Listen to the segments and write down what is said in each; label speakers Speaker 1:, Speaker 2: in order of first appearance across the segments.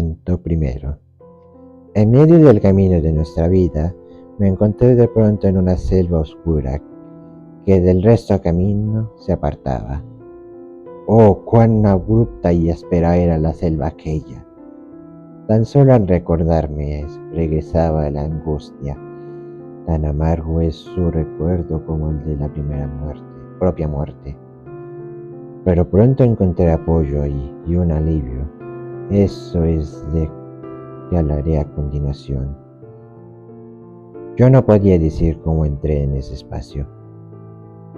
Speaker 1: Canto primero. En medio del camino de nuestra vida, me encontré de pronto en una selva oscura que del resto camino se apartaba. Oh, cuán abrupta y áspera era la selva aquella. Tan solo al recordarme regresaba la angustia. Tan amargo es su recuerdo como el de la propia muerte. Pero pronto encontré apoyo y un alivio. Eso es de que hablaré a continuación. Yo no podía decir cómo entré en ese espacio.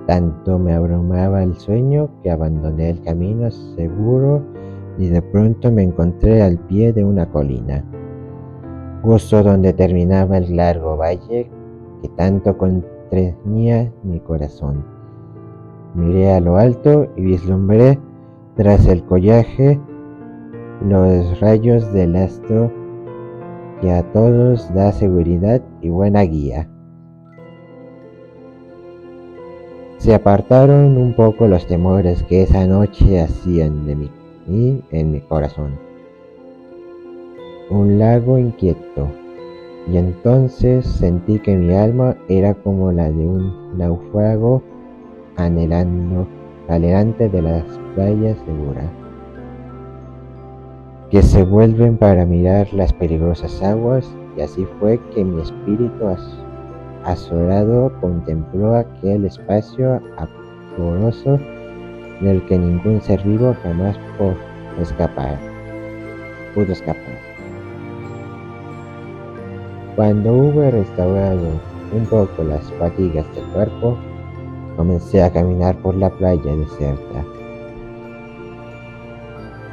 Speaker 1: Tanto me abrumaba el sueño que abandoné el camino seguro y de pronto me encontré al pie de una colina, justo donde terminaba el largo valle que tanto contrañía mi corazón. Miré a lo alto y vislumbré tras el collaje los rayos del astro que a todos da seguridad y buena guía. Se apartaron un poco los temores que esa noche hacían de mí en mi corazón un lago inquieto, y entonces sentí que mi alma era como la de un náufrago anhelante de las playas seguras, que se vuelven para mirar las peligrosas aguas, y así fue que mi espíritu azorado contempló aquel espacio amoroso del que ningún ser vivo jamás pudo escapar. Cuando hube restaurado un poco las fatigas del cuerpo, comencé a caminar por la playa desierta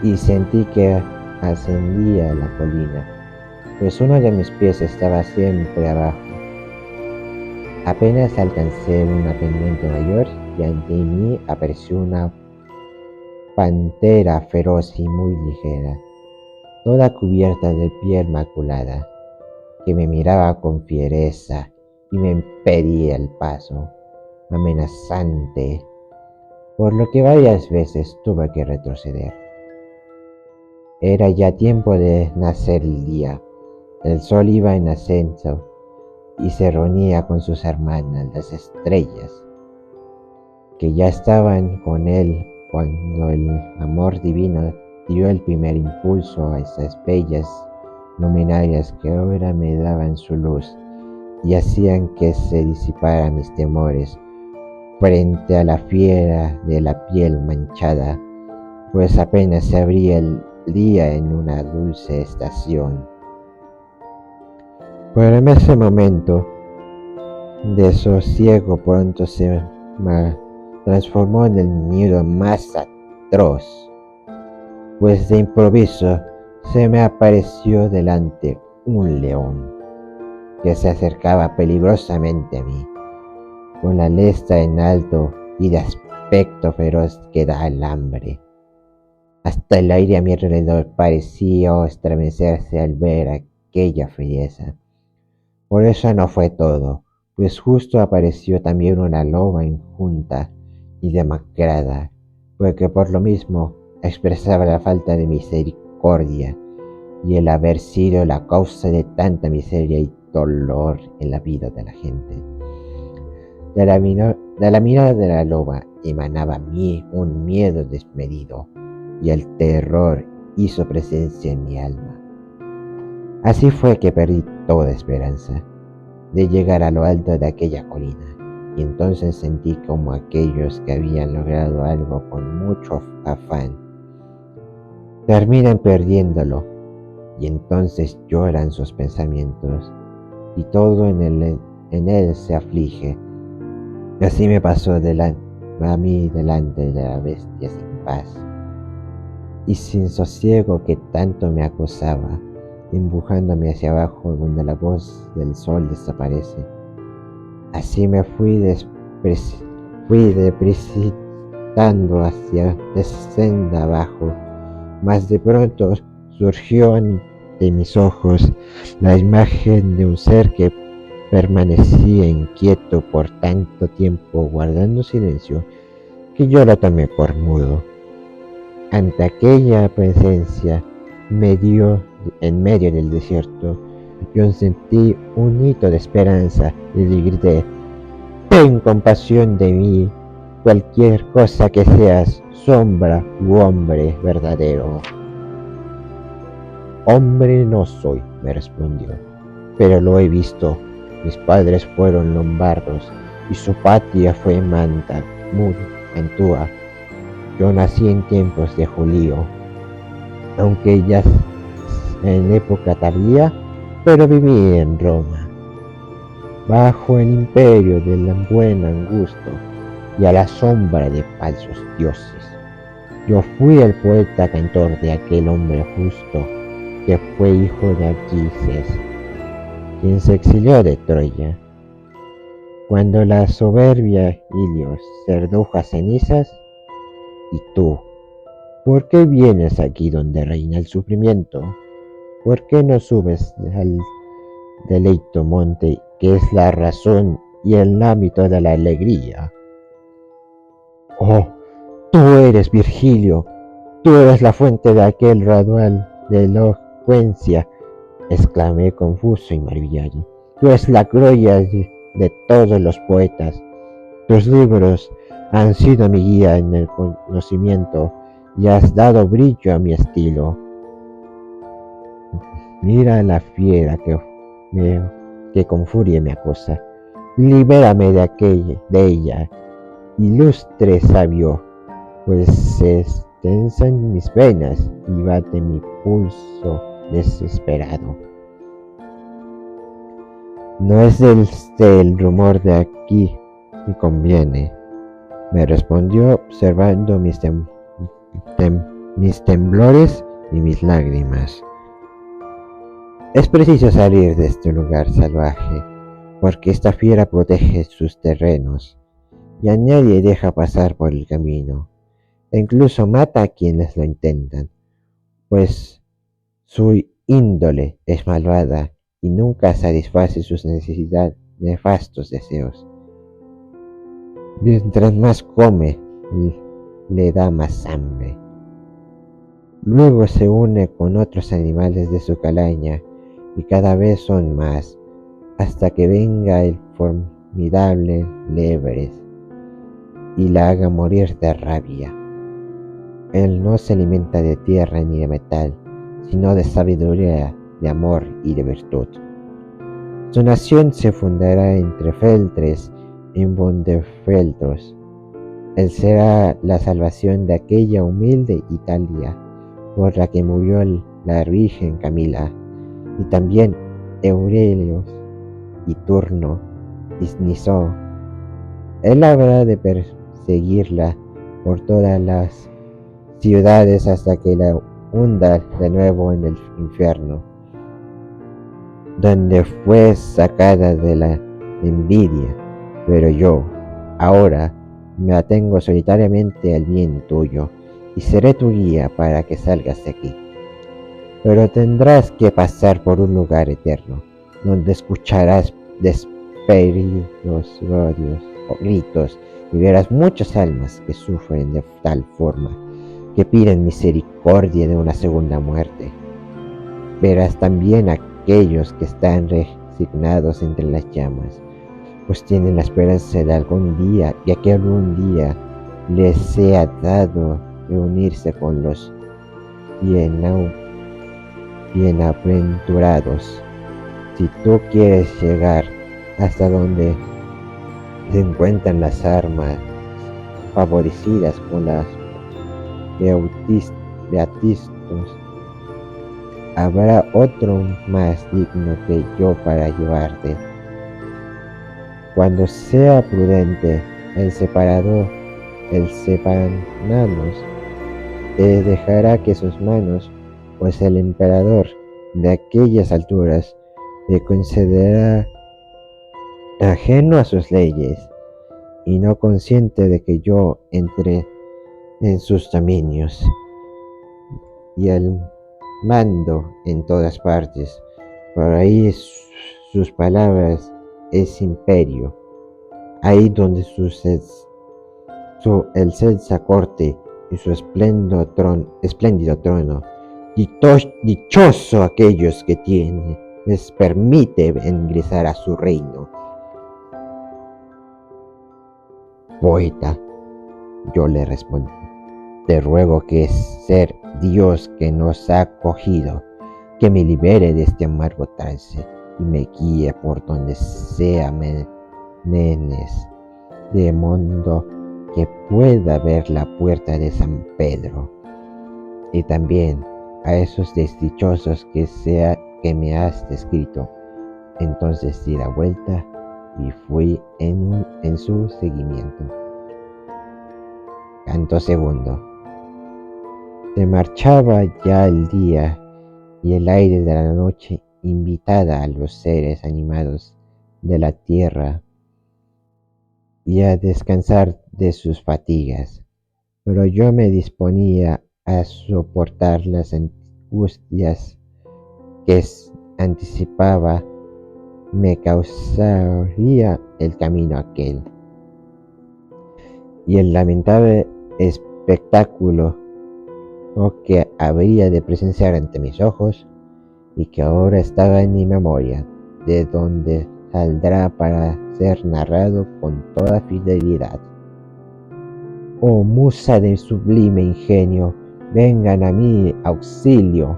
Speaker 1: y sentí que ascendía a la colina, pues uno de mis pies estaba siempre abajo. Apenas alcancé una pendiente mayor y ante mí apareció una pantera feroz y muy ligera, toda cubierta de piel maculada, que me miraba con fiereza y me impedía el paso, amenazante, por lo que varias veces tuve que retroceder. Era ya tiempo de nacer el día. El sol iba en ascenso y se reunía con sus hermanas, las estrellas, que ya estaban con él cuando el amor divino dio el primer impulso a esas bellas luminarias que ahora me daban su luz y hacían que se disiparan mis temores frente a la fiera de la piel manchada, pues apenas se abría el día en una dulce estación. Pero en ese momento de sosiego pronto se transformó en el miedo más atroz, pues de improviso se me apareció delante un león que se acercaba peligrosamente a mí, con la alesta en alto y de aspecto feroz que da el hambre. Hasta el aire a mi alrededor parecía estremecerse al ver aquella fiereza. Por eso no fue todo, pues justo apareció también una loba enjunta y demacrada, porque por lo mismo expresaba la falta de misericordia y el haber sido la causa de tanta miseria y dolor en la vida de la gente. De la mirada de la loba emanaba a mí un miedo desmedido, y el terror hizo presencia en mi alma. Así fue que perdí toda esperanza de llegar a lo alto de aquella colina, y entonces sentí como aquellos que habían logrado algo con mucho afán terminan perdiéndolo, y entonces lloran sus pensamientos, y todo en él se aflige. Así me pasó a mí delante de la bestia sin paz y sin sosiego que tanto me acosaba, empujándome hacia abajo donde la voz del sol desaparece. Así me fui precipitando hacia la senda abajo, mas de pronto surgió ante mis ojos la imagen de un ser que permanecía inquieto por tanto tiempo guardando silencio que yo lo tomé por mudo. Ante aquella presencia en medio del desierto. Yo sentí un hito de esperanza y le grité: ten compasión de mí, cualquier cosa que seas, sombra u hombre verdadero. Hombre no soy, me respondió, pero lo he visto. Mis padres fueron lombardos y su patria fue Mantua. Yo nací en tiempos de Julio, aunque ya en época tardía, pero viví en Roma, bajo el imperio del buen Augusto y a la sombra de falsos dioses. Yo fui el poeta cantor de aquel hombre justo que fue hijo de Anquises, quien se exilió de Troya. Cuando la soberbia Ilios se redujo a cenizas, y tú, ¿por qué vienes aquí donde reina el sufrimiento? ¿Por qué no subes al deleito monte que es la razón y el ámbito de la alegría? Oh, tú eres Virgilio, tú eres la fuente de aquel raudal de elocuencia, exclamé confuso y maravillado. Tú eres la gloria de todos los poetas. Tus libros han sido mi guía en el conocimiento y has dado brillo a mi estilo. Mira la fiera que con furia me acosa. Libérame de ella, ilustre sabio, pues se tensan mis venas y bate mi pulso desesperado. No es el rumor de aquí que conviene, me respondió observando mis temblores y mis lágrimas. Es preciso salir de este lugar salvaje, porque esta fiera protege sus terrenos y a nadie deja pasar por el camino, e incluso mata a quienes lo intentan, pues su índole es malvada y nunca satisface sus nefastos deseos. Mientras más come, le da más hambre. Luego se une con otros animales de su calaña y cada vez son más, hasta que venga el formidable Lebres y la haga morir de rabia. Él no se alimenta de tierra ni de metal, sino de sabiduría, de amor y de virtud. Su nación se fundará entre feltres en bondefeltros. Él será la salvación de aquella humilde Italia por la que murió la Virgen Camila, y también Aurelio y Turno y Niso. Él habrá de perseguirla por todas las ciudades hasta que la hunda de nuevo en el infierno, donde fue sacada de la envidia. Pero yo, ahora, me atengo solitariamente al bien tuyo y seré tu guía para que salgas de aquí. Pero tendrás que pasar por un lugar eterno, donde escucharás despedidos gritos y verás muchas almas que sufren de tal forma que piden misericordia de una segunda muerte. Verás también a aquellos que están resignados entre las llamas, pues tienen la esperanza de algún día, y que algún día les sea dado reunirse con los bienaventurados. Si tú quieres llegar hasta donde se encuentran las armas favorecidas con las beatistos, habrá otro más digno que yo para llevarte. Cuando sea prudente, el separanos te dejará que sus manos, pues el emperador de aquellas alturas te considerará ajeno a sus leyes y no consciente de que yo entre en sus dominios y el mando en todas partes. Por ahí sus palabras es imperio, ahí donde el celsa corte y su espléndido trono Dichoso aquellos que tienen, les permite ingresar a su reino. Poeta, yo le respondí, te ruego que ser Dios que nos ha acogido, que me libere de este amargo trance y me guíe por donde sea menes, de modo que pueda ver la puerta de San Pedro. Y también a esos desdichosos que me has descrito. Entonces di la vuelta y fui en su seguimiento. Canto segundo. Se marchaba ya el día y el aire de la noche invitaba a los seres animados de la tierra y a descansar de sus fatigas, pero yo me disponía a soportar las angustias que anticipaba me causaría el camino aquel y el lamentable espectáculo que habría de presenciar ante mis ojos y que ahora estaba en mi memoria, de donde saldrá para ser narrado con toda fidelidad. Oh musa de sublime ingenio, vengan a mi auxilio.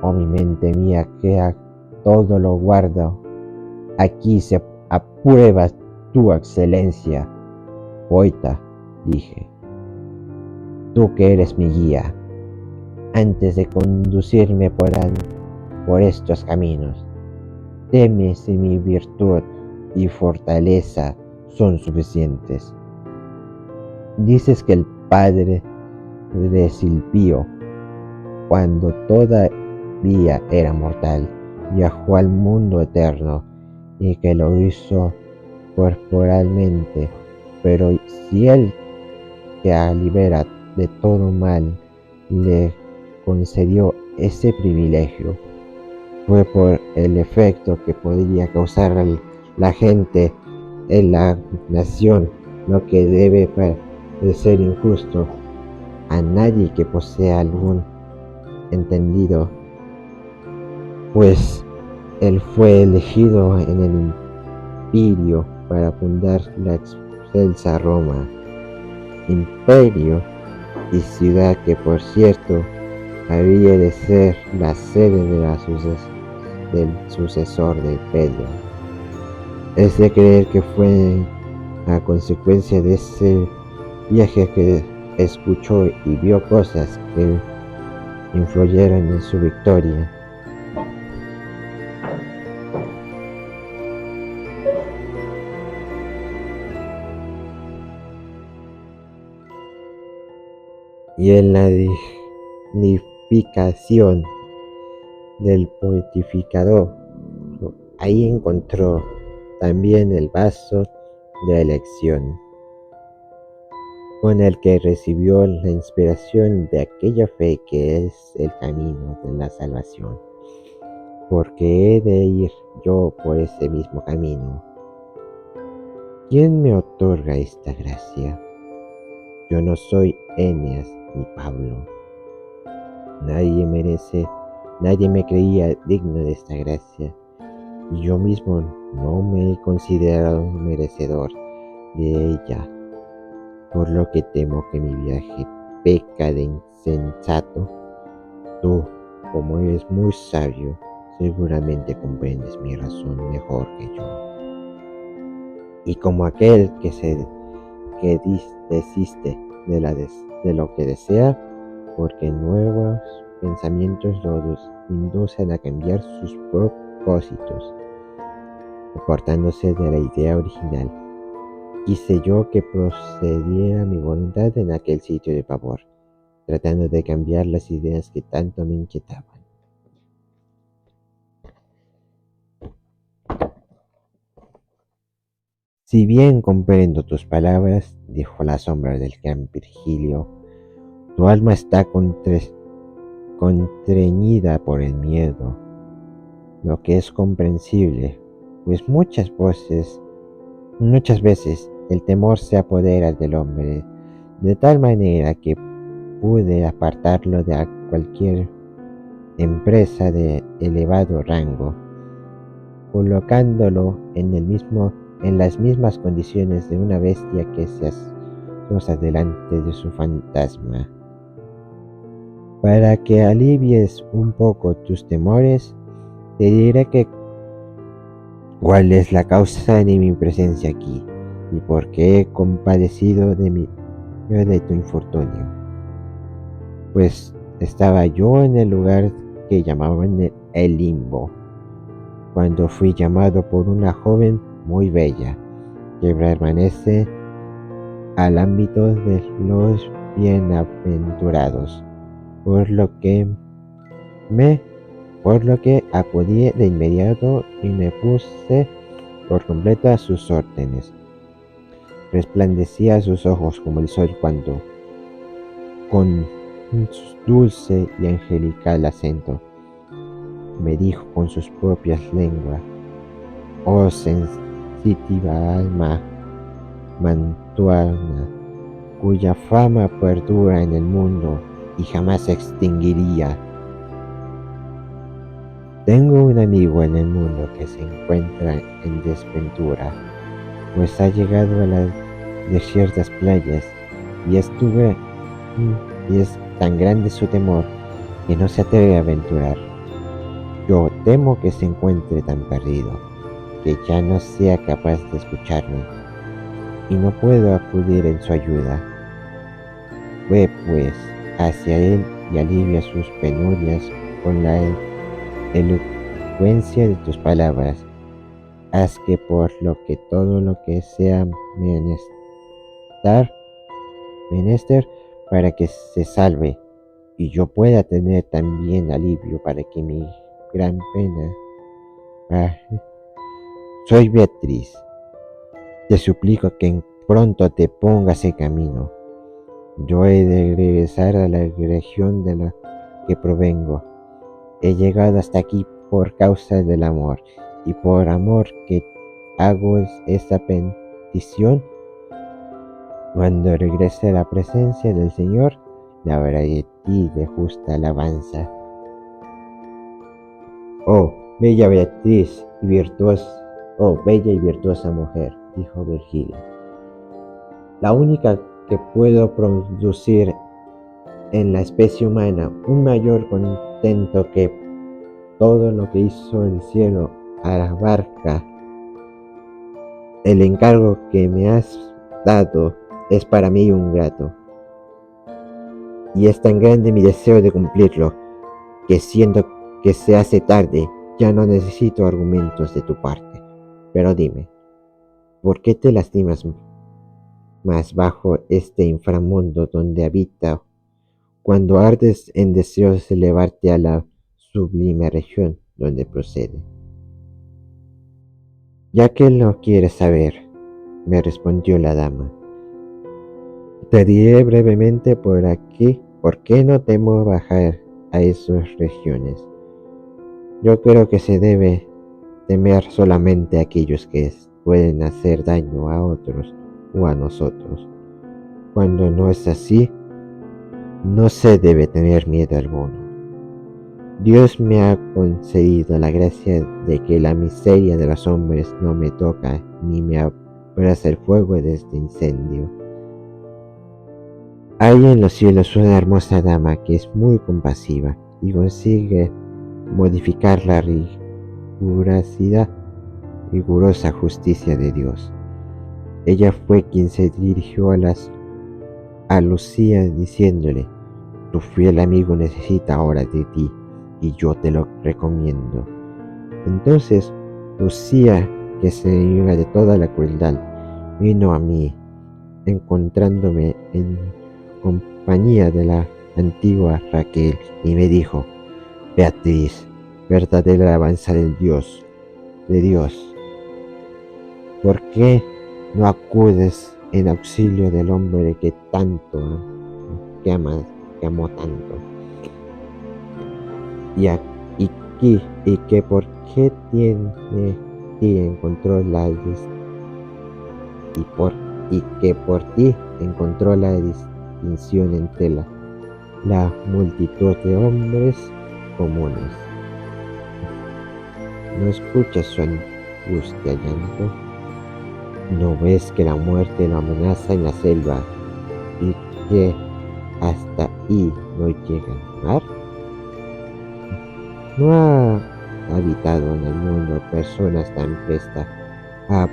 Speaker 1: Oh mi mente mía que a todo lo guardo, aquí se aprueba tu excelencia. Poeta, dije, tú que eres mi guía, antes de conducirme por estos caminos, dime si mi virtud y fortaleza son suficientes. Dices que el padre de Silvio, cuando todavía era mortal, viajó al mundo eterno y que lo hizo corporalmente, pero si él que libera de todo mal le concedió ese privilegio, fue por el efecto que podría causar a la gente en la nación, lo que debe parecer injusto a nadie que posea algún entendido, pues él fue elegido en el imperio para fundar la excelsa Roma, imperio y ciudad que por cierto había de ser la sede del sucesor de Pedro. Es de creer que fue a consecuencia de ese viaje que escuchó y vio cosas que influyeron en su victoria. Y en la dignificación del poetificador, ahí encontró también el vaso de elección, con el que recibió la inspiración de aquella fe que es el camino de la salvación, porque he de ir yo por ese mismo camino. ¿Quién me otorga esta gracia? Yo no soy Eneas ni Pablo. Nadie me creía digno de esta gracia, y yo mismo no me he considerado merecedor de ella, por lo que temo que mi viaje peca de insensato. Tú, como eres muy sabio, seguramente comprendes mi razón mejor que yo. Y como aquel que desiste de lo que desea, porque nuevos pensamientos lo inducen a cambiar sus propósitos, apartándose de la idea original. Quise yo que procediera mi voluntad en aquel sitio de pavor, tratando de cambiar las ideas que tanto me inquietaban. Si bien comprendo tus palabras, dijo la sombra del gran Virgilio, tu alma está contrañida por el miedo, lo que es comprensible, pues muchas veces el temor se apodera del hombre de tal manera que puede apartarlo de cualquier empresa de elevado rango, colocándolo en las mismas condiciones de una bestia que se asoma delante de su fantasma. Para que alivies un poco tus temores, te diré cuál es la causa de mi presencia aquí y por qué he compadecido de tu infortunio. Pues estaba yo en el lugar que llamaban el limbo, cuando fui llamado por una joven muy bella, que permanece al ámbito de los bienaventurados, por lo que acudí de inmediato y me puse por completo a sus órdenes. Resplandecía sus ojos como el sol cuando, con un dulce y angelical acento, me dijo con sus propias lenguas: «Oh sensitiva alma mantuana, cuya fama perdura en el mundo y jamás se extinguiría. Tengo un amigo en el mundo que se encuentra en desventura, pues ha llegado a las desiertas playas y es tan grande su temor que no se atreve a aventurar. Yo temo que se encuentre tan perdido que ya no sea capaz de escucharme y no puedo acudir en su ayuda. Ve pues hacia él y alivia sus penurias con la elocuencia de tus palabras. Haz que por lo que todo lo que sea menester para que se salve y yo pueda tener también alivio para que mi gran pena. Soy Beatriz. Te suplico que pronto te pongas en camino. Yo he de regresar a la región de la que provengo. He llegado hasta aquí por causa del amor, y por amor que hago esta petición. Cuando regrese a la presencia del Señor, le hablaré de ti de justa alabanza. Oh, bella Beatriz y bella y virtuosa mujer, dijo Virgilio. La única que puedo producir en la especie humana un mayor contento que todo lo que hizo el cielo abarca. El encargo que me has dado es para mí un grato, y es tan grande mi deseo de cumplirlo, que siendo que se hace tarde, ya no necesito argumentos de tu parte. Pero dime, ¿por qué te lastimas más bajo este inframundo donde habita, cuando ardes en deseos de elevarte a la sublime región donde procede? Ya que lo quieres saber, me respondió la dama, te diré brevemente por qué no temo bajar a esas regiones. Yo creo que se debe temer solamente a aquellos que pueden hacer daño a otros o a nosotros. Cuando no es así, no se debe tener miedo alguno. Dios me ha concedido la gracia de que la miseria de los hombres no me toca ni me abraza el fuego de este incendio. Hay en los cielos una hermosa dama que es muy compasiva y consigue modificar la rigurosa justicia de Dios. Ella fue quien se dirigió a Lucía diciéndole: tu fiel amigo necesita ahora de ti y yo te lo recomiendo. Entonces Lucía, que se iba de toda la crueldad, vino a mí, encontrándome en compañía de la antigua Raquel, y me dijo: Beatriz, verdadera alabanza de Dios, ¿por qué no acudes en auxilio del hombre que amó tanto? Y que por qué por ti encontró la distinción entre la multitud de hombres comunes. ¿No escuchas su angustia llanto? ¿No ves que la muerte lo amenaza en la selva y que hasta ahí no llega el mar? ¿No ha habitado en el mundo personas tan prestas a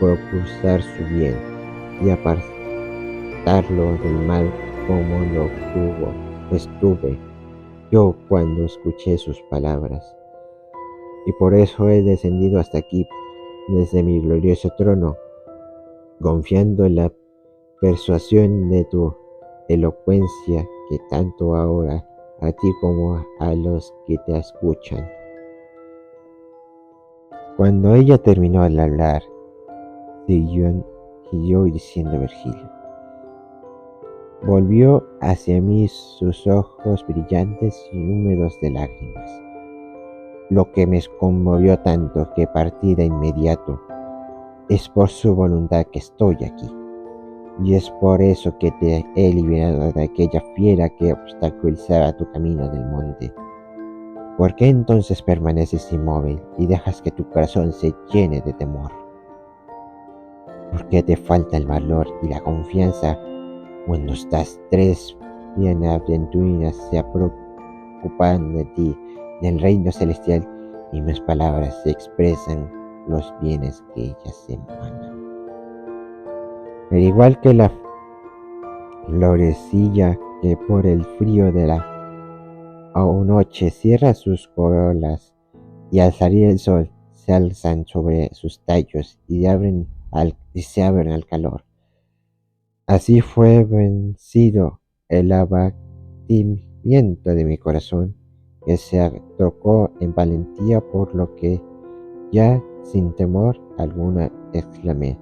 Speaker 1: propulsar su bien y apartarlo del mal como lo estuve yo cuando escuché sus palabras? Y por eso he descendido hasta aquí desde mi glorioso trono, confiando en la persuasión de tu elocuencia que tanto ahora a ti como a los que te escuchan. Cuando ella terminó de hablar, siguió diciendo Virgilio. Volvió hacia mí sus ojos brillantes y húmedos de lágrimas. Lo que me conmovió tanto que partí de inmediato es por su voluntad que estoy aquí. Y es por eso que te he liberado de aquella fiera que obstaculizaba tu camino del monte. ¿Por qué entonces permaneces inmóvil y dejas que tu corazón se llene de temor? ¿Por qué te falta el valor y la confianza cuando estas tres bienaventuras se preocupan de ti, del reino celestial, y mis palabras se expresan los bienes que ellas emanan? Al igual que la florecilla que por el frío de la noche cierra sus corolas y al salir el sol se alzan sobre sus tallos y se abren al calor. Así fue vencido el abatimiento de mi corazón, que se trocó en valentía, por lo que ya sin temor alguna exclamé: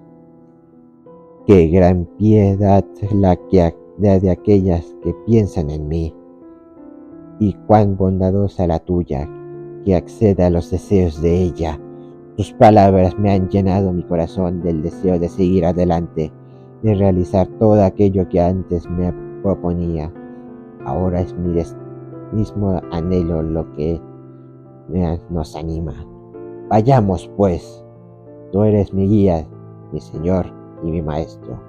Speaker 1: ¡qué gran piedad la que de aquellas que piensan en mí! Y cuán bondadosa la tuya, que acceda a los deseos de ella. Tus palabras me han llenado mi corazón del deseo de seguir adelante y realizar todo aquello que antes me proponía. Ahora es mi mismo anhelo lo que nos anima. Vayamos pues, tú eres mi guía, mi Señor y mi Maestro.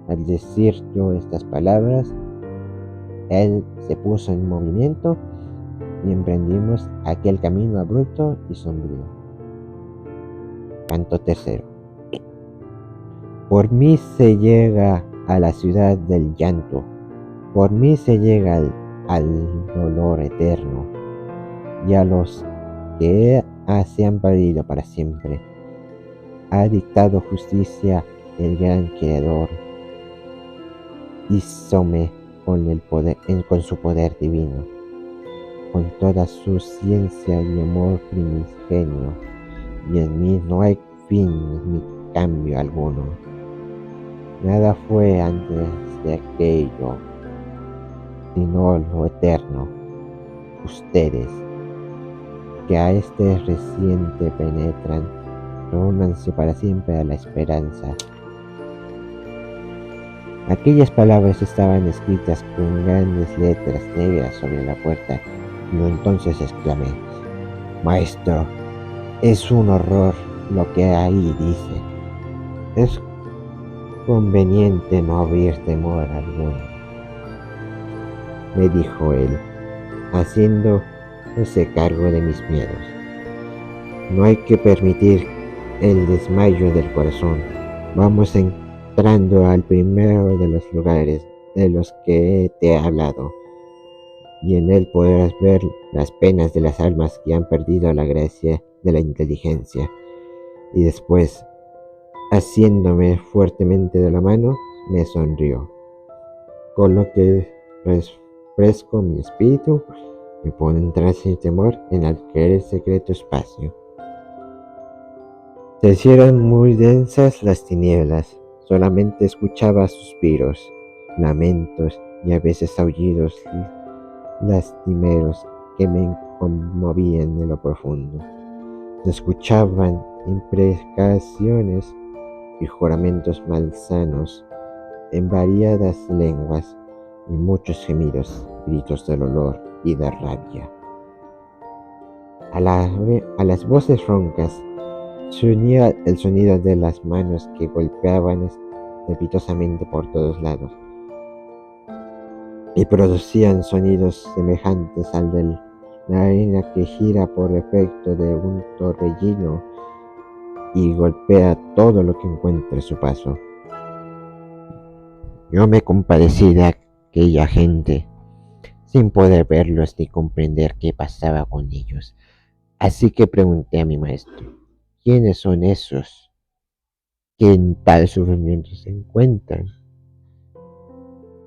Speaker 1: Al decir yo estas palabras, él se puso en movimiento y emprendimos aquel camino abrupto y sombrío. Canto tercero. Por mí se llega a la ciudad del llanto, por mí se llega al dolor eterno y a los que se han perdido para siempre. Ha dictado justicia el gran Creador, hízome con su poder divino, con toda su ciencia y amor primigenio, y en mí no hay fin ni cambio alguno. Nada fue antes de aquello, sino lo eterno. Ustedes, que a este reciente penetran, reúnanse para siempre a la esperanza. Aquellas palabras estaban escritas con grandes letras negras sobre la puerta, y entonces exclamé: Maestro, es un horror lo que ahí dice. Es conveniente no abrir temor alguno, me dijo él, haciéndose cargo de mis miedos. No hay que permitir el desmayo del corazón. Vamos entrando al primero de los lugares de los que te he hablado, y en él podrás ver las penas de las almas que han perdido la gracia de la inteligencia. Y después, haciéndome fuertemente de la mano, me sonrió, con lo que refresco mi espíritu y puedo entrar sin temor en aquel secreto espacio. Se hicieron muy densas las tinieblas, solamente escuchaba suspiros, lamentos y a veces aullidos lastimeros que me conmovían en lo profundo. Se escuchaban imprecaciones y juramentos malsanos en variadas lenguas y muchos gemidos, gritos de dolor y de rabia. A las voces roncas se unía el sonido de las manos que golpeaban estrepitosamente por todos lados y producían sonidos semejantes al de la arena que gira por efecto de un torbellino y golpea todo lo que encuentre a su paso. Yo me compadecí de aquella gente, sin poder verlos ni comprender qué pasaba con ellos. Así que pregunté a mi maestro, ¿quiénes son esos que en tal sufrimiento se encuentran?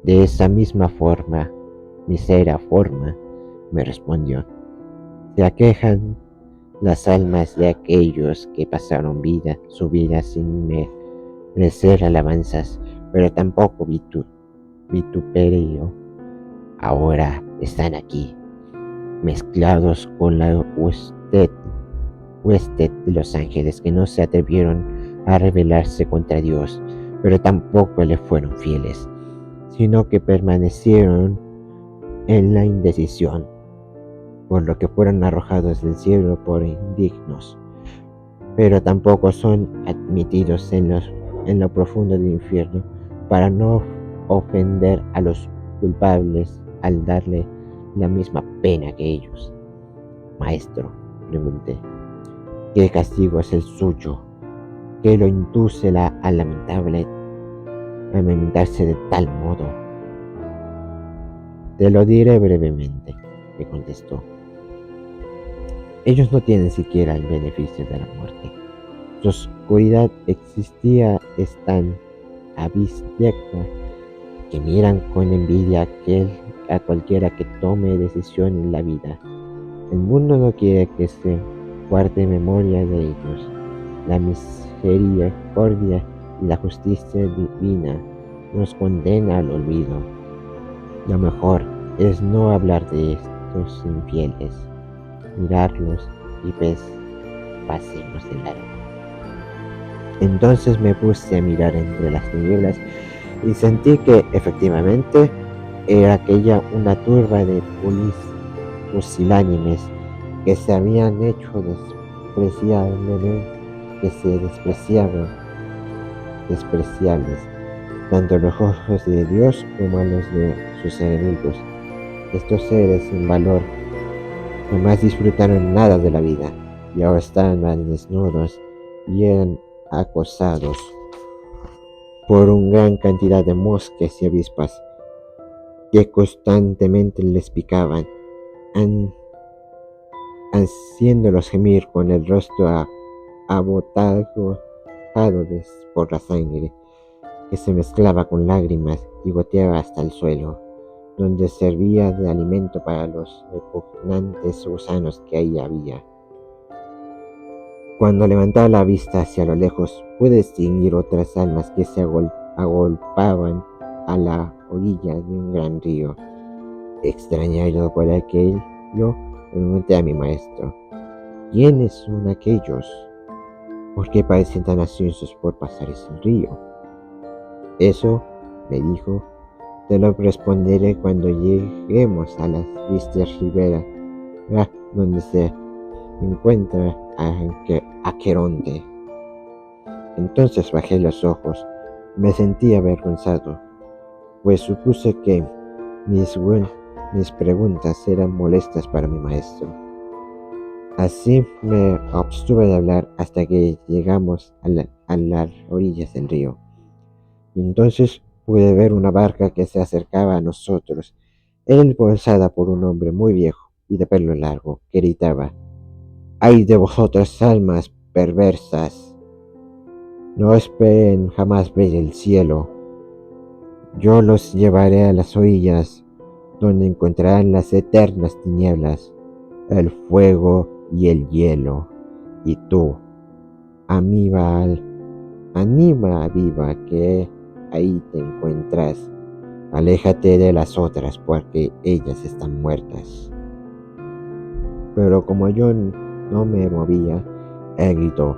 Speaker 1: De esa misma forma, mísera forma, me respondió, se aquejan las almas de aquellos que pasaron su vida sin merecer alabanzas, pero tampoco vituperio. Ahora están aquí, mezclados con la hueste de los ángeles que no se atrevieron a rebelarse contra Dios, pero tampoco le fueron fieles, sino que permanecieron en la indecisión, por lo que fueron arrojados del cielo por indignos, pero tampoco son admitidos en lo profundo del infierno para no ofender a los culpables al darle la misma pena que ellos. Maestro, pregunté, ¿qué castigo es el suyo que lo induce a lamentarse de tal modo? Te lo diré brevemente, me contestó. Ellos no tienen siquiera el beneficio de la muerte. Su oscuridad existía es tan abisecta que miran con envidia a cualquiera que tome decisión en la vida. El mundo no quiere que se guarde memoria de ellos. La misericordia y la justicia divina nos condena al olvido. Lo mejor es no hablar de estos infieles, mirarlos y pasemos de largo. Entonces me puse a mirar entre las tinieblas y sentí que efectivamente era aquella una turba de pusilánimes que se habían hecho despreciables, tanto a los ojos de Dios como a los de sus enemigos. Estos seres sin valor jamás disfrutaron nada de la vida y ahora estaban desnudos y eran acosados por una gran cantidad de moscas y avispas que constantemente les picaban, haciéndolos gemir con el rostro abotado por la sangre que se mezclaba con lágrimas y goteaba hasta el suelo, donde servía de alimento para los repugnantes gusanos que ahí había. Cuando levantaba la vista hacia lo lejos, pude distinguir otras almas que se agolpaban a la orilla de un gran río. Extrañado por aquello, pregunté a mi maestro, ¿quiénes son aquellos? ¿Por qué parecen tan ansiosos por pasar ese río? Eso, me dijo, te lo responderé cuando lleguemos a las vistas ribera, donde se encuentra Aqueronte. Entonces bajé los ojos. Me sentí avergonzado, pues supuse que mis preguntas eran molestas para mi maestro. Así me abstuve de hablar hasta que llegamos a las orillas del río. Entonces pude ver una barca que se acercaba a nosotros. Era impulsada por un hombre muy viejo y de pelo largo, que gritaba, ¡ay de vosotras almas perversas! No esperen jamás ver el cielo. Yo los llevaré a las orillas, donde encontrarán las eternas tinieblas, el fuego y el hielo. Y tú, anima viva que ahí te encuentras, aléjate de las otras porque ellas están muertas. Pero como yo no me movía, él gritó,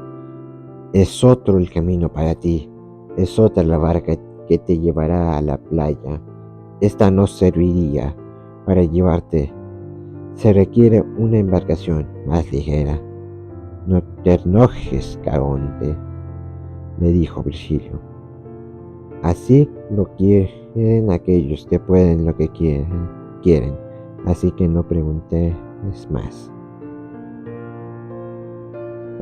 Speaker 1: es otro el camino para ti, es otra la barca que te llevará a la playa. Esta no serviría para llevarte, Se requiere una embarcación más ligera. No te enojes, Caronte, le dijo Virgilio. Así lo quieren aquellos que pueden lo que quieren. Así que no preguntes más.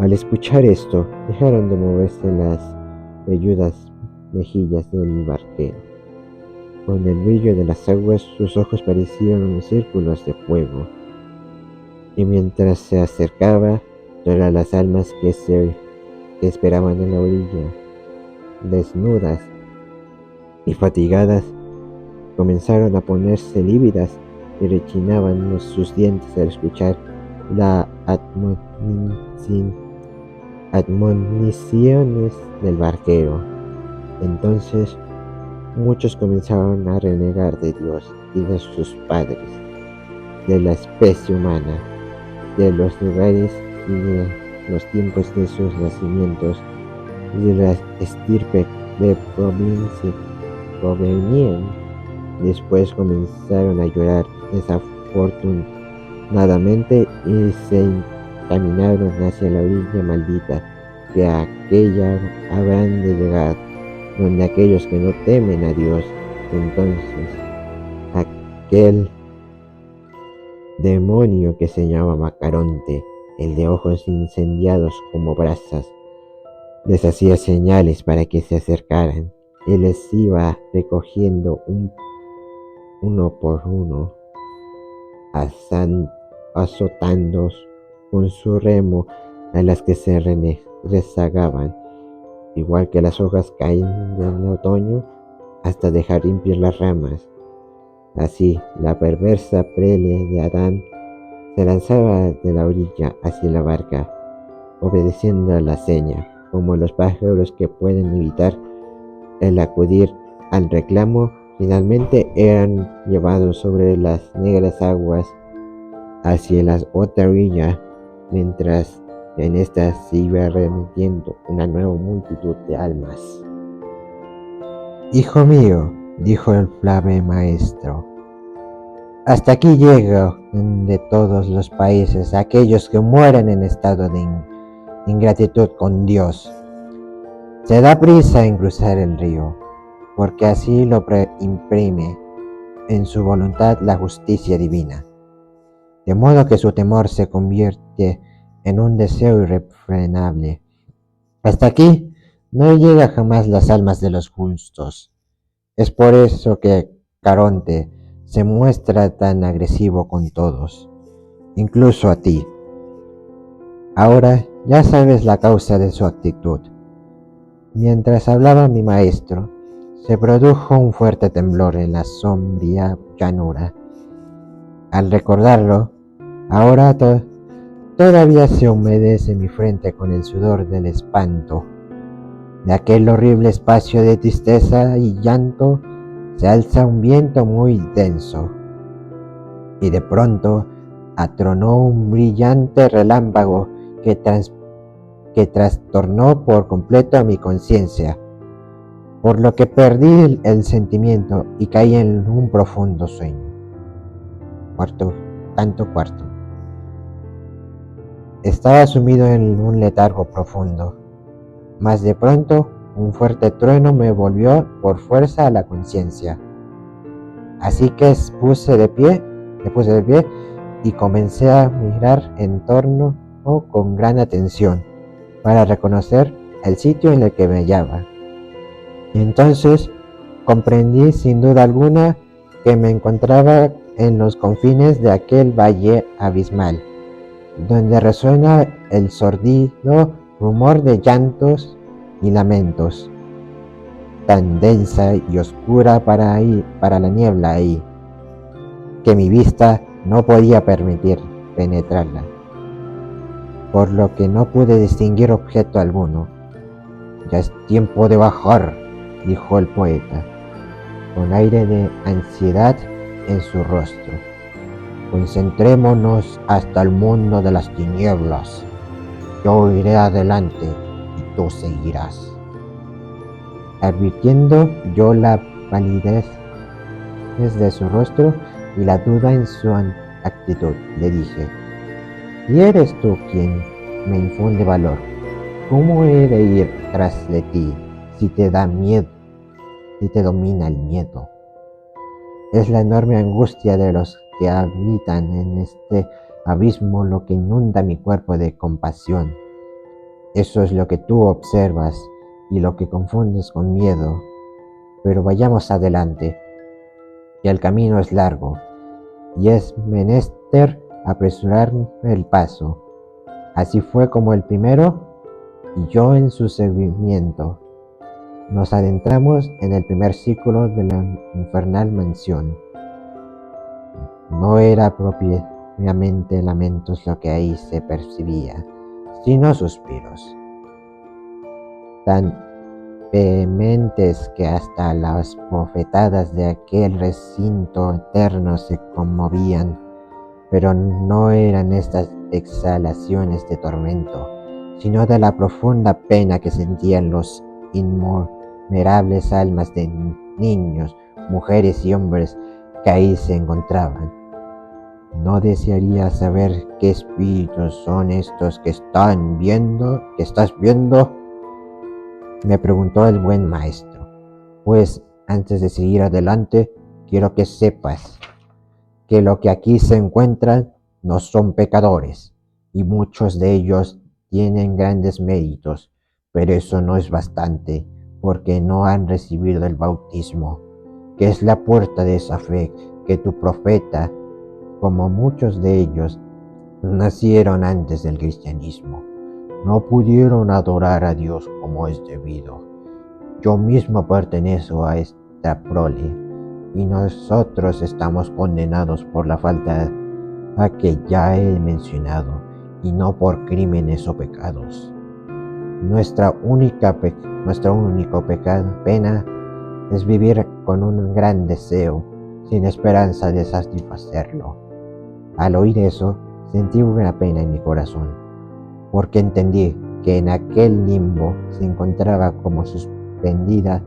Speaker 1: Al escuchar esto, dejaron de moverse las velludas mejillas del barquero. Con el brillo de las aguas, sus ojos parecían círculos de fuego. Y mientras se acercaba, todas las almas que esperaban en la orilla, desnudas y fatigadas, comenzaron a ponerse lívidas y rechinaban sus dientes al escuchar las admoniciones del barquero. Entonces muchos comenzaron a renegar de Dios y de sus padres, de la especie humana, de los lugares y de los tiempos de sus nacimientos y de la estirpe de provenían. Después comenzaron a llorar desafortunadamente y se encaminaron hacia la orilla maldita, que a aquella habrán de llegar, donde aquellos que no temen a Dios. Entonces aquel demonio que se llamaba Caronte, el de ojos incendiados como brasas, les hacía señales para que se acercaran y les iba recogiendo uno por uno, azotando con su remo a las que se rezagaban, igual que las hojas caen en otoño, hasta dejar limpias las ramas. Así, la perversa prole de Adán se lanzaba de la orilla hacia la barca, obedeciendo a la seña, como los pájaros que pueden evitar el acudir al reclamo. Finalmente eran llevados sobre las negras aguas hacia la otra orilla, mientras en esta se iba remitiendo una nueva multitud de almas. Hijo mío, dijo el Flave Maestro, hasta aquí llegan de todos los países aquellos que mueren en estado de ingratitud con Dios. Se da prisa en cruzar el río, porque así lo imprime en su voluntad la justicia divina, de modo que su temor se convierte en un deseo irrefrenable. Hasta aquí no llega jamás las almas de los justos. Es por eso que Caronte se muestra tan agresivo con todos, incluso a ti. Ahora ya sabes la causa de su actitud. Mientras hablaba mi maestro, se produjo un fuerte temblor en la sombría llanura. Al recordarlo, ahora todavía se humedece mi frente con el sudor del espanto. De aquel horrible espacio de tristeza y llanto se alza un viento muy denso, y de pronto atronó un brillante relámpago que trastornó por completo a mi conciencia, por lo que perdí el sentimiento y caí en un profundo sueño. Canto cuarto. Estaba sumido en un letargo profundo, mas de pronto un fuerte trueno me volvió por fuerza a la conciencia. Así que me puse de pie y comencé a mirar en torno con gran atención para reconocer el sitio en el que me hallaba. Y entonces comprendí sin duda alguna que me encontraba en los confines de aquel valle abismal, donde resuena el sordido rumor de llantos y lamentos, tan densa y oscura para la niebla ahí, que mi vista no podía permitir penetrarla, por lo que no pude distinguir objeto alguno. Ya es tiempo de bajar, dijo el poeta, con aire de ansiedad en su rostro. Concentrémonos hasta el mundo de las tinieblas. Yo iré adelante y tú seguirás. Advirtiendo yo la palidez de su rostro y la duda en su actitud, le dije: si eres tú quien me infunde valor, ¿cómo he de ir tras de ti si te da miedo, si te domina el miedo? Es la enorme angustia de los que habitan en este abismo lo que inunda mi cuerpo de compasión. Eso es lo que tú observas y lo que confundes con miedo. Pero vayamos adelante, que el camino es largo y es menester apresurar el paso. Así fue como el primero y yo en su seguimiento nos adentramos en el primer círculo de la infernal mansión. No era propiamente lamentos lo que ahí se percibía, sino suspiros, tan vehementes que hasta las bofetadas de aquel recinto eterno se conmovían. Pero no eran estas exhalaciones de tormento, sino de la profunda pena que sentían los innumerables almas de niños, mujeres y hombres que ahí se encontraban. ¿No desearía saber qué espíritus son estos que estás viendo? Me preguntó el buen maestro. Pues antes de seguir adelante, quiero que sepas que lo que aquí se encuentran no son pecadores, y muchos de ellos tienen grandes méritos, pero eso no es bastante, porque no han recibido el bautismo, que es la puerta de esa fe que tu profeta, como muchos de ellos, nacieron antes del cristianismo. No pudieron adorar a Dios como es debido. Yo mismo pertenezco a esta prole, y nosotros estamos condenados por la falta a que ya he mencionado, y no por crímenes o pecados. Nuestra única pena es vivir con un gran deseo, sin esperanza de satisfacerlo. Al oír eso, sentí una pena en mi corazón, porque entendí que en aquel limbo se encontraba como suspendida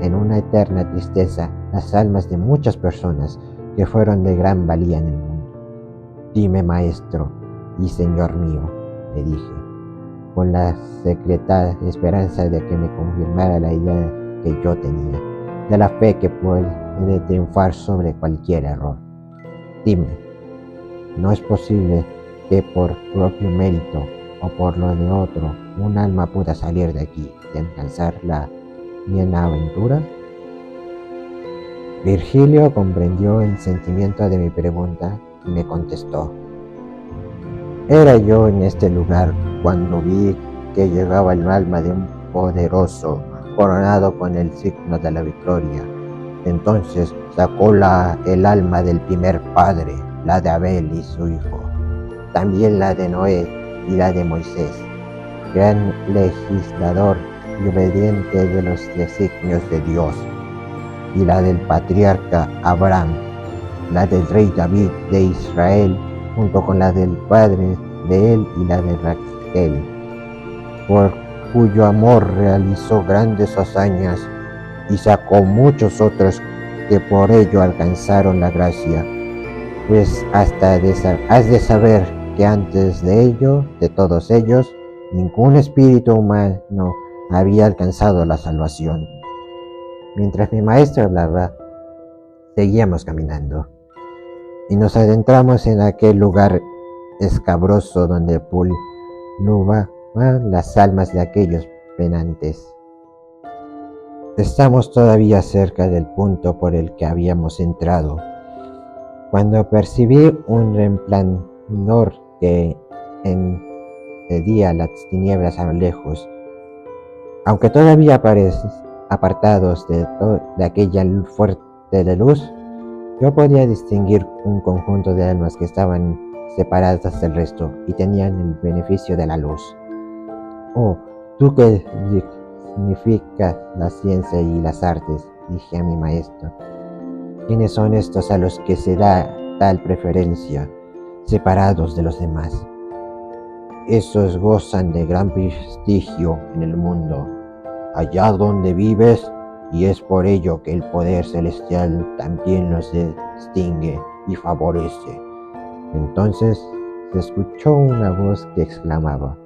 Speaker 1: en una eterna tristeza las almas de muchas personas que fueron de gran valía en el mundo. Dime, maestro y señor mío, le dije, con la secreta esperanza de que me confirmara la idea que yo tenía, de la fe que puede triunfar sobre cualquier error. Dime, ¿no es posible que por propio mérito o por lo de otro un alma pueda salir de aquí y alcanzar la bienaventura? Virgilio comprendió el sentimiento de mi pregunta y me contestó: era yo en este lugar cuando vi que llegaba el alma de un poderoso coronado con el signo de la victoria. Entonces sacó el alma del primer padre, la de Abel y su hijo, también la de Noé y la de Moisés, gran legislador y obediente de los designios de Dios, y la del patriarca Abraham, la del rey David de Israel, junto con la del padre de él y la de Raquel, por cuyo amor realizó grandes hazañas y sacó muchos otros que por ello alcanzaron la gracia. Pues has de saber que antes de ello, de todos ellos, ningún espíritu humano había alcanzado la salvación. Mientras mi maestro hablaba, seguíamos caminando y nos adentramos en aquel lugar escabroso donde pululaban las almas de aquellos penantes. Estamos todavía cerca del punto por el que habíamos entrado, cuando percibí un resplandor que impedía las tinieblas a lo lejos. Aunque todavía apartados de aquella fuerte de luz, yo podía distinguir un conjunto de almas que estaban separadas del resto y tenían el beneficio de la luz. Oh, tú que significas la ciencia y las artes, dije a mi maestro, ¿quiénes son estos a los que se da tal preferencia, separados de los demás? Esos gozan de gran prestigio en el mundo, allá donde vives, y es por ello que el poder celestial también los distingue y favorece. Entonces se escuchó una voz que exclamaba: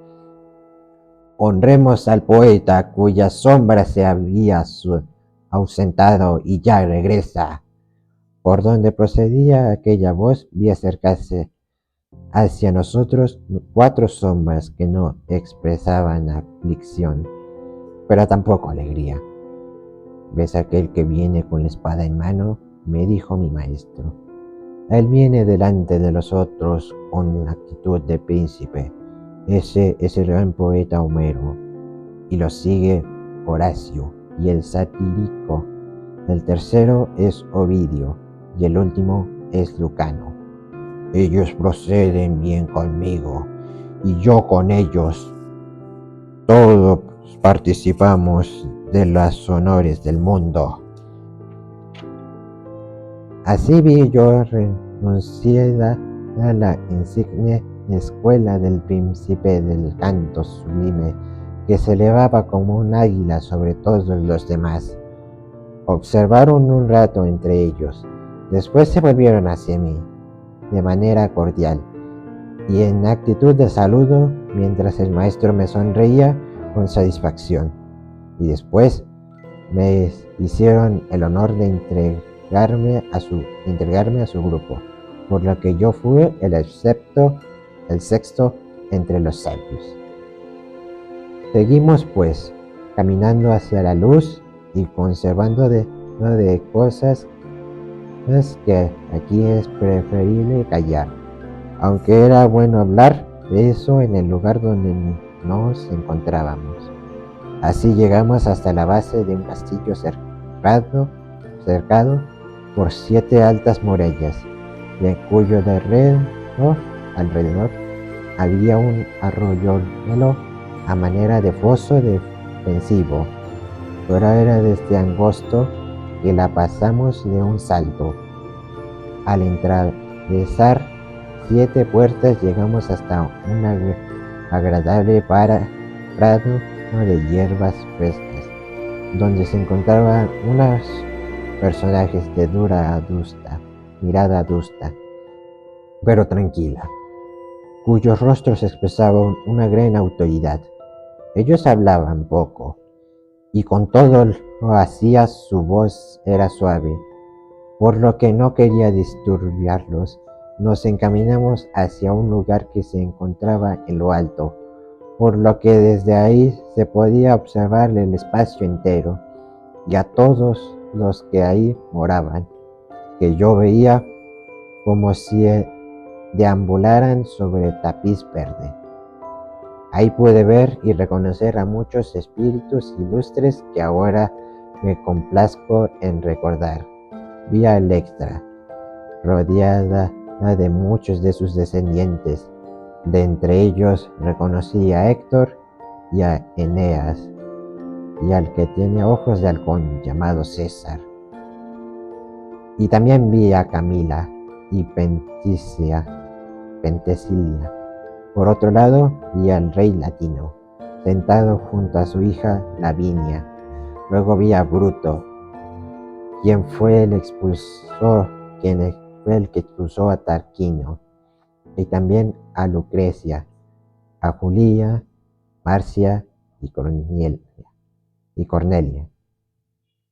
Speaker 1: «Honremos al poeta cuya sombra se había ausentado y ya regresa». Por donde procedía aquella voz vi acercarse hacia nosotros 4 sombras que no expresaban aflicción, pero tampoco alegría. «¿Ves aquel que viene con la espada en mano?», me dijo mi maestro. «Él viene delante de los otros con actitud de príncipe. Ese es el gran poeta Homero, y lo sigue Horacio y el satírico. El tercero es Ovidio y el último es Lucano. Ellos proceden bien conmigo y yo con ellos. Todos participamos de los honores del mundo». Así vi yo renunciada a la insigne escuela del príncipe del canto sublime, que se elevaba como un águila sobre todos los demás. Observaron un rato entre ellos, después se volvieron hacia mí, de manera cordial, y en actitud de saludo, mientras el maestro me sonreía con satisfacción, y después me hicieron el honor de integrarme a su grupo, por lo que yo fui el sexto entre los sabios. Seguimos pues caminando hacia la luz y conservando de cosas que aquí es preferible callar, aunque era bueno hablar de eso en el lugar donde nos encontrábamos. Así llegamos hasta la base de un castillo cercado por 7 altas murallas, y en cuyo alrededor había un arroyuelo a manera de foso defensivo, pero era desde angosto que la pasamos de un salto. Al atravesar 7 puertas llegamos hasta un agradable prado de hierbas frescas, donde se encontraban unos personajes de mirada adusta, pero tranquila, cuyos rostros expresaban una gran autoridad. Ellos hablaban poco, y con todo lo hacía su voz era suave, por lo que no quería disturbarlos. Nos encaminamos hacia un lugar que se encontraba en lo alto, por lo que desde ahí se podía observar el espacio entero y a todos los que ahí moraban, que yo veía como si deambularan sobre tapiz verde. Ahí pude ver y reconocer a muchos espíritus ilustres que ahora me complazco en recordar. Vi a Electra, rodeada de muchos de sus descendientes. De entre ellos reconocí a Héctor y a Eneas, y al que tiene ojos de halcón llamado César. Y también vi a Camila y Pentesilia. Por otro lado, vi al rey latino, sentado junto a su hija Lavinia. Luego vi a Bruto, quien fue el que expulsó a Tarquinio, y también a Lucrecia, a Julia, Marcia y Cornelia.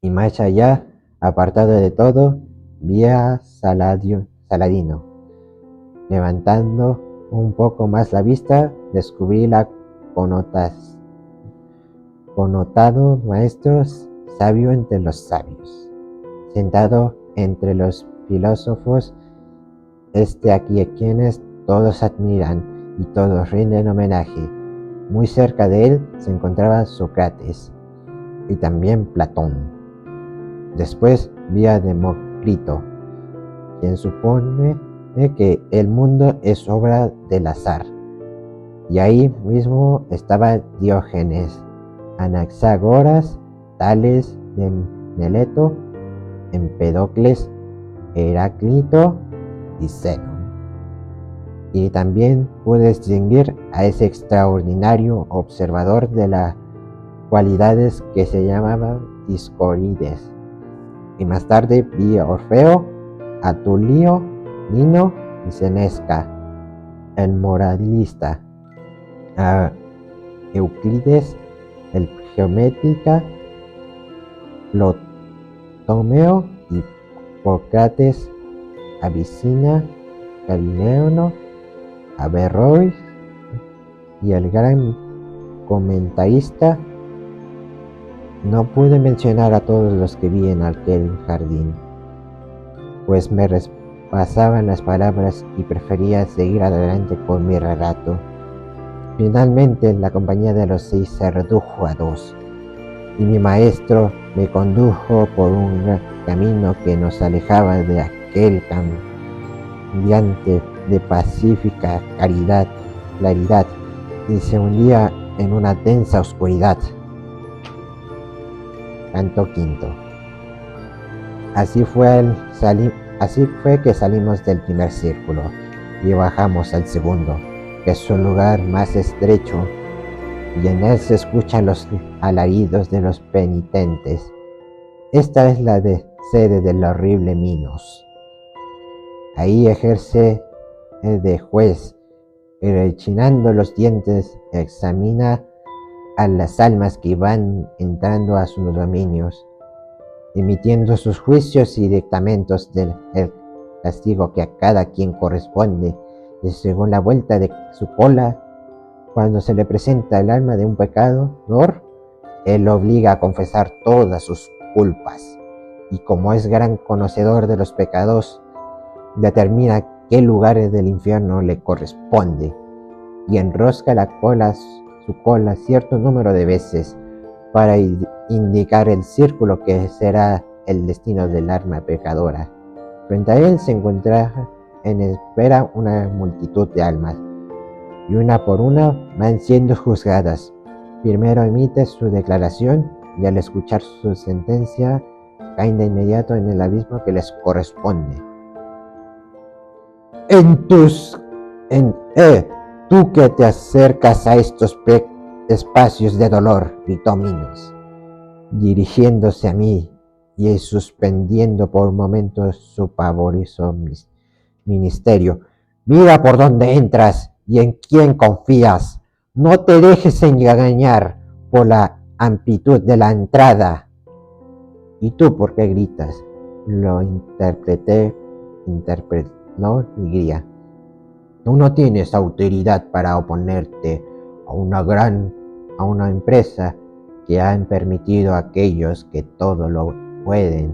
Speaker 1: Y más allá, apartado de todo, vi a Saladino. Levantando un poco más la vista, descubrí la connotado maestro sabio entre los sabios, sentado entre los filósofos, aquí a quienes todos admiran y todos rinden homenaje. Muy cerca de él se encontraba Sócrates y también Platón. Después vi a Demócrito, quien supone que el mundo es obra del azar. Y ahí mismo estaba Diógenes, Anaxágoras, Tales de Mileto, Empédocles, Heráclito y Zenón. Y también pude distinguir a ese extraordinario observador de las cualidades que se llamaba Discorides. Y más tarde vi a Orfeo, a Tulio, Nino y Senesca, el moralista, a Euclides, el geométrica, Ptolomeo, Hipócrates, Avicena, Galileo, Averroes y el gran comentarista. No pude mencionar a todos los que vi en aquel jardín, pues me pasaban las palabras y prefería seguir adelante con mi relato. Finalmente la compañía de los 6 se redujo a 2 y mi maestro me condujo por un camino que nos alejaba de aquel cambiante de pacífica claridad y se hundía en una densa oscuridad. Canto quinto. Así fue que salimos del primer círculo y bajamos al segundo, que es un lugar más estrecho, y en él se escuchan los alaridos de los penitentes. Esta es la sede del horrible Minos. Ahí ejerce de juez, y rechinando los dientes examina a las almas que van entrando a sus dominios, emitiendo sus juicios y dictamentos del castigo que a cada quien corresponde, y según la vuelta de su cola. Cuando se le presenta el alma de un pecador, él lo obliga a confesar todas sus culpas, y como es gran conocedor de los pecados, determina qué lugares del infierno le corresponde, y enrosca su cola cierto número de veces para indicar el círculo que será el destino del alma pecadora. Frente a él se encuentra en espera una multitud de almas, y una por una van siendo juzgadas. Primero emite su declaración y al escuchar su sentencia caen de inmediato en el abismo que les corresponde. Tú que te acercas a estos espacios de dolor, gritó Minos, dirigiéndose a mí y suspendiendo por momentos su pavoroso ministerio. Mira por dónde entras y en quién confías. No te dejes engañar por la amplitud de la entrada. ¿Y tú por qué gritas? Lo interpretó Ligria. Tú no tienes autoridad para oponerte a una empresa que han permitido a aquellos que todo lo pueden.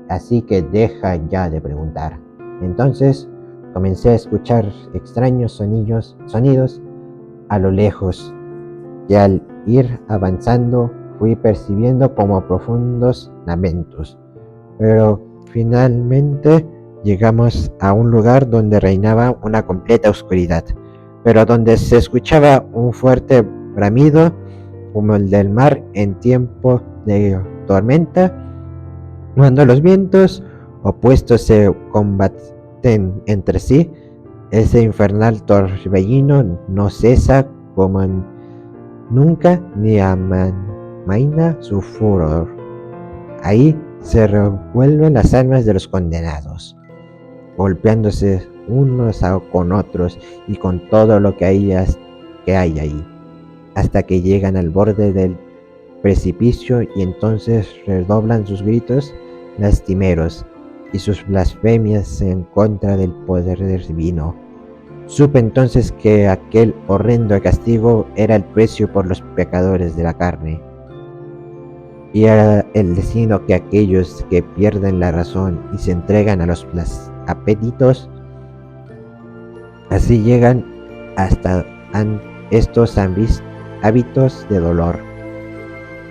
Speaker 1: Así que deja ya de preguntar. Entonces comencé a escuchar extraños sonidos a lo lejos, y al ir avanzando fui percibiendo como profundos lamentos. Pero finalmente llegamos a un lugar donde reinaba una completa oscuridad, pero donde se escuchaba un fuerte bramido como el del mar en tiempo de tormenta, cuando los vientos opuestos se combaten entre sí. Ese infernal torbellino no cesa como nunca ni amaina su furor. Ahí se revuelven las almas de los condenados, golpeándose unos con otros y con todo lo que hay ahí, hasta que llegan al borde del precipicio, y entonces redoblan sus gritos lastimeros y sus blasfemias en contra del poder divino. Supe entonces que aquel horrendo castigo era el precio por los pecadores de la carne, y era el destino que aquellos que pierden la razón y se entregan a los apetitos, así llegan hasta estos hábitos de dolor,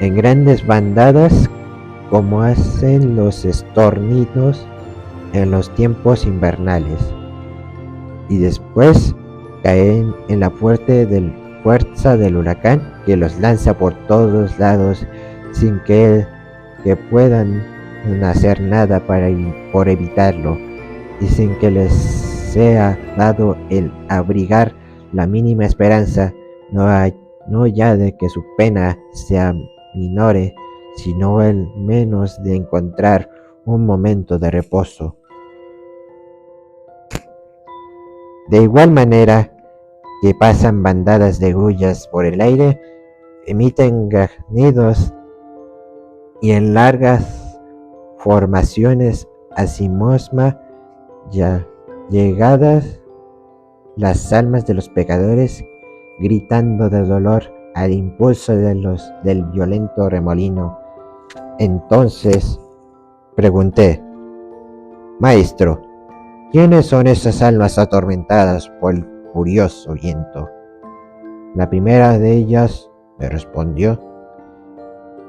Speaker 1: en grandes bandadas, como hacen los estornidos en los tiempos invernales, y después caen en la fuerza del huracán que los lanza por todos lados sin que puedan hacer nada por evitarlo, y sin que les sea dado el abrigar la mínima esperanza, no ya de que su pena sea minore, sino el menos de encontrar un momento de reposo. De igual manera que pasan bandadas de grullas por el aire, emiten graznidos y en largas formaciones asimosma ya llegadas las almas de los pecadores gritando de dolor al impulso del violento remolino. Entonces pregunté: Maestro, ¿quiénes son esas almas atormentadas por el furioso viento? La primera de ellas me respondió: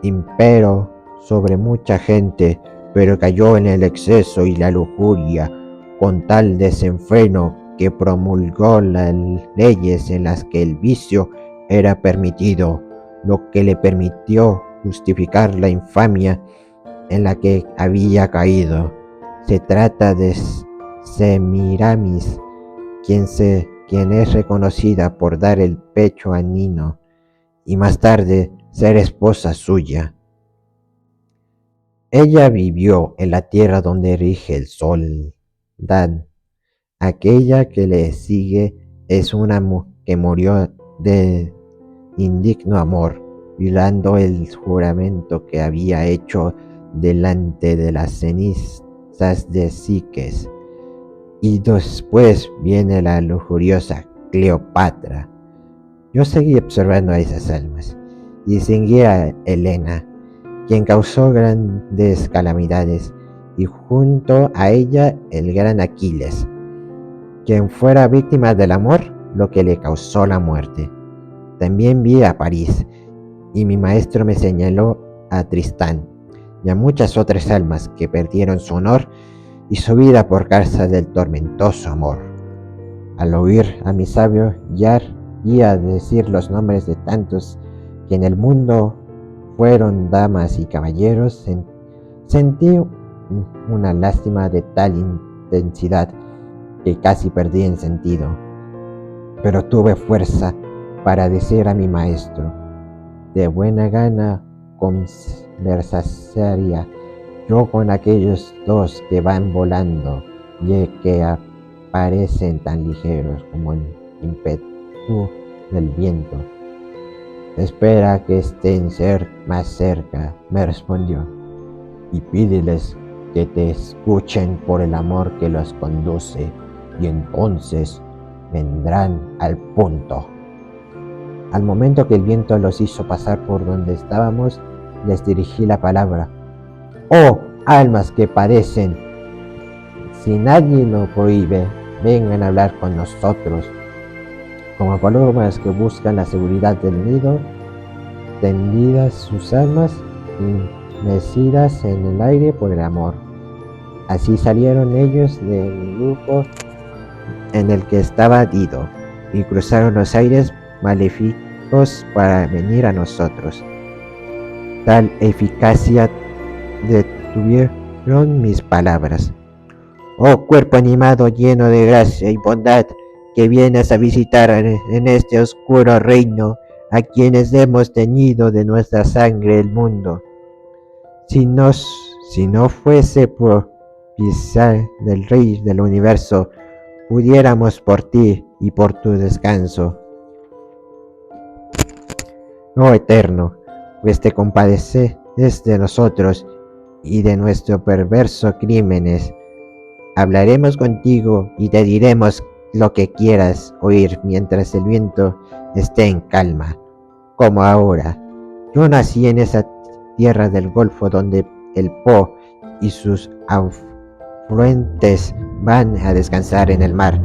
Speaker 1: imperó sobre mucha gente, pero cayó en el exceso y la lujuria, con tal desenfreno que promulgó las leyes en las que el vicio era permitido, lo que le permitió justificar la infamia en la que había caído. Se trata de Semiramis, quien es reconocida por dar el pecho a Nino y más tarde ser esposa suya. Ella vivió en la tierra donde rige el sol, Dan. Aquella que le sigue es una que murió de indigno amor, violando el juramento que había hecho delante de las cenizas de Psiques. Y después viene la lujuriosa Cleopatra. Yo seguí observando a esas almas y distinguí a Helena, quien causó grandes calamidades, y junto a ella el gran Aquiles, quien fuera víctima del amor, lo que le causó la muerte. También vi a París, y mi maestro me señaló a Tristán y a muchas otras almas que perdieron su honor y su vida por causa del tormentoso amor. Al oír a mi sabio guía decir los nombres de tantos que en el mundo fueron damas y caballeros, sentí una lástima de tal intensidad que casi perdí el sentido. Pero tuve fuerza para decir a mi maestro: de buena gana conversaría yo con aquellos dos que van volando y que parecen tan ligeros como el ímpetu del viento. Espera que estén más cerca, me respondió, y pídeles que te escuchen por el amor que los conduce, y entonces vendrán al punto. Al momento que el viento los hizo pasar por donde estábamos, les dirigí la palabra: ¡oh, almas que padecen! Si nadie lo prohíbe, vengan a hablar con nosotros. Como palomas que buscan la seguridad del nido, tendidas sus almas y mecidas en el aire por el amor. Así salieron ellos del grupo en el que estaba Dido y cruzaron los aires maléficos para venir a nosotros. Tal eficacia detuvieron mis palabras. Oh cuerpo animado lleno de gracia y bondad, que vienes a visitar en este oscuro reino a quienes hemos teñido de nuestra sangre el mundo. Si no fuese por pisar del Rey del Universo, pudiéramos por ti y por tu descanso. Oh Eterno, pues te compadeces de nosotros y de nuestros perversos crímenes. Hablaremos contigo y te diremos lo que quieras oír mientras el viento esté en calma, como ahora. Yo nací en esa tierra del Golfo donde el Po y sus afluentes van a descansar en el mar,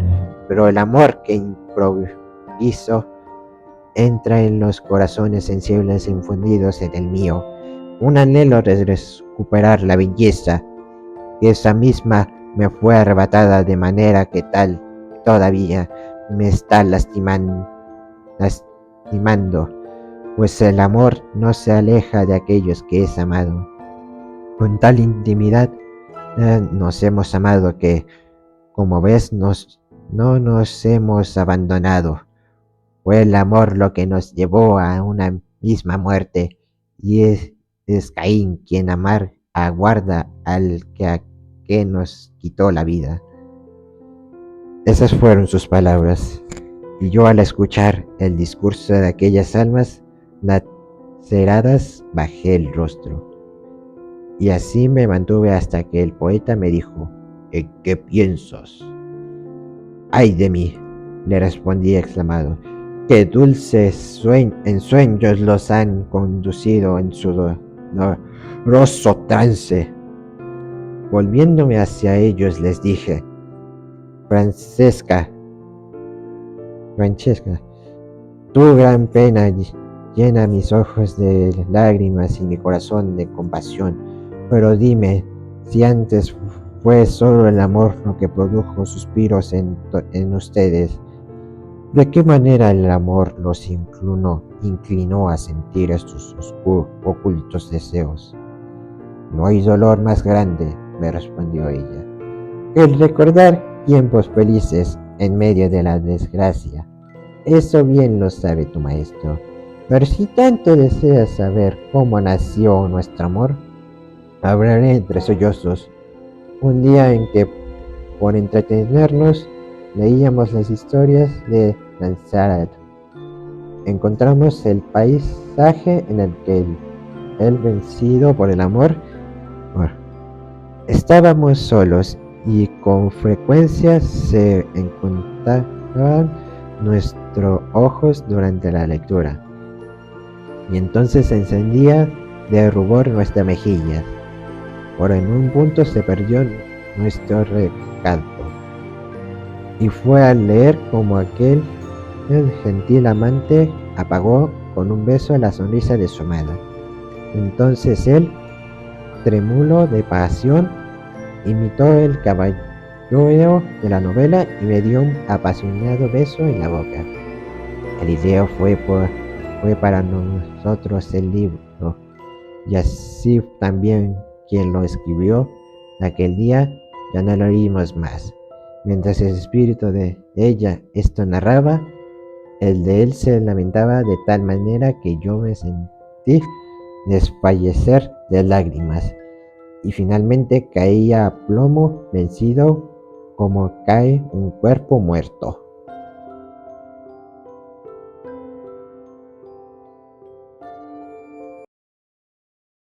Speaker 1: pero el amor que improviso entra en los corazones sensibles infundidos en el mío, un anhelo de recuperar la belleza, que esa misma me fue arrebatada, de manera que tal todavía me está lastimando, pues el amor no se aleja de aquellos que es amado. Con tal intimidad nos hemos amado que, como ves, no nos hemos abandonado. Fue el amor lo que nos llevó a una misma muerte, y es Caín quien aguarda al que nos quitó la vida. Esas fueron sus palabras, y yo al escuchar el discurso de aquellas almas laceradas bajé el rostro, y así me mantuve hasta que el poeta me dijo: ¿En qué piensas? ¡Ay de mí!, le respondí exclamado, qué dulces ensueños los han conducido en su doloroso trance. Volviéndome hacia ellos les dije: Francesca, tu gran pena llena mis ojos de lágrimas y mi corazón de compasión, pero dime si antes fue solo el amor lo que produjo suspiros en ustedes. ¿De qué manera el amor los inclinó a sentir estos ocultos deseos? No hay dolor más grande, me respondió ella, que el recordar tiempos felices en medio de la desgracia. Eso bien lo sabe tu maestro. Pero si tanto deseas saber cómo nació nuestro amor, hablaré entre sollozos un día en que, por entretenernos, leíamos las historias de Lanzarote. Encontramos el paisaje en el que él, vencido por el amor, estábamos solos y con frecuencia se encontraban nuestros ojos durante la lectura, y entonces se encendía de rubor nuestra mejilla, pero en un punto se perdió nuestro recanto, y fue al leer como el gentil amante apagó con un beso la sonrisa de su amada. Entonces él, trémulo de pasión, imitó el caballero de la novela y me dio un apasionado beso en la boca. Eliseo fue para nosotros el libro, y así también quien lo escribió aquel día. Ya no lo oímos más. Mientras el espíritu de ella esto narraba, el de él se lamentaba de tal manera que yo me sentí desfallecer de lágrimas, y finalmente caí a plomo vencido como cae un cuerpo muerto.